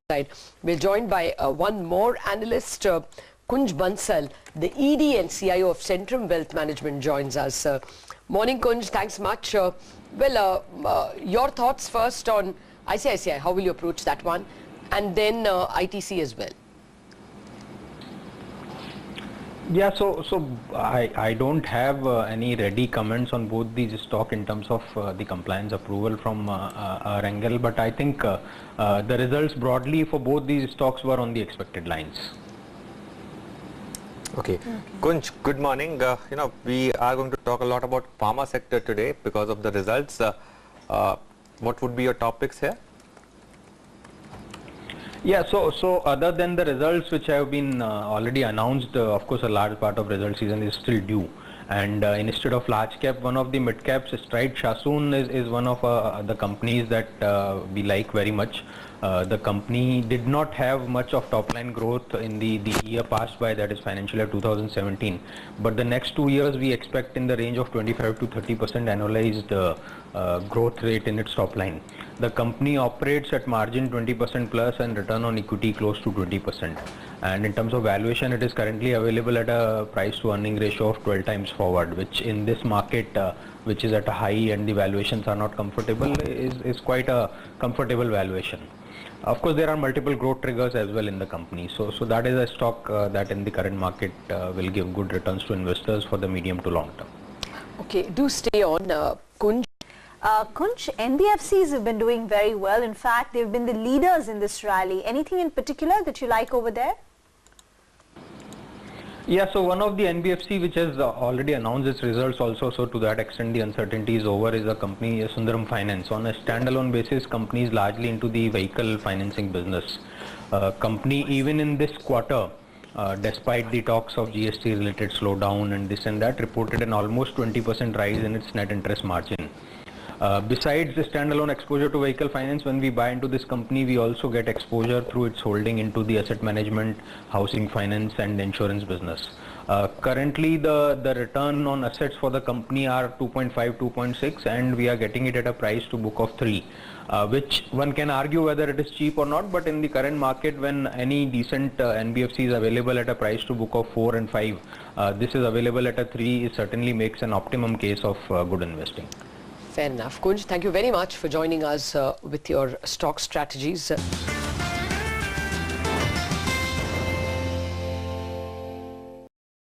side. We're joined by one more analyst, Kunj Bansal, the ED and CIO of Centrum Wealth Management, joins us. Morning, Kunj. Thanks much. Your thoughts first on ICICI. How will you approach that one? And then ITC as well. Yeah, so I don't have any ready comments on both these stock in terms of the compliance approval from our angle, but I think the results broadly for both these stocks were on the expected lines. Okay. Kunj, good morning. We are going to talk a lot about pharma sector today because of the results. What would be your topics here? Yeah, so other than the results which have been already announced, of course a large part of result season is still due, and instead of large cap, one of the mid caps, Stride Shasoon is one of the companies that we like very much. The company did not have much of top line growth in the year passed by, that is financial year 2017, but the next 2 years we expect in the range of 25 to 30% annualized growth rate in its top line. The company operates at margin 20% plus and return on equity close to 20%. And in terms of valuation, it is currently available at a price to earning ratio of 12 times forward, which in this market, which is at a high and the valuations are not comfortable, is quite a comfortable valuation. Of course, there are multiple growth triggers as well in the company. So that is a stock that in the current market will give good returns to investors for the medium to long term. Okay, do stay on, Kunj. Kunj, NBFCs have been doing very well. In fact, they've been the leaders in this rally. Anything in particular that you like over there? Yeah, so one of the NBFC which has already announced its results also, so to that extent the uncertainty is over, is a company, Sundaram Finance. On a standalone basis, company is largely into the vehicle financing business. Company even in this quarter, despite the talks of GST related slowdown and this and that, reported an almost 20% rise in its net interest margin. Besides the standalone exposure to vehicle finance, when we buy into this company, we also get exposure through its holding into the asset management, housing finance and insurance business. Currently, the return on assets for the company are 2.5, 2.6, and we are getting it at a price to book of 3, which one can argue whether it is cheap or not, but in the current market, when any decent NBFC is available at a price to book of 4 and 5, this is available at a 3, it certainly makes an optimum case of good investing. Fair enough. Kunj, thank you very much for joining us with your stock strategies.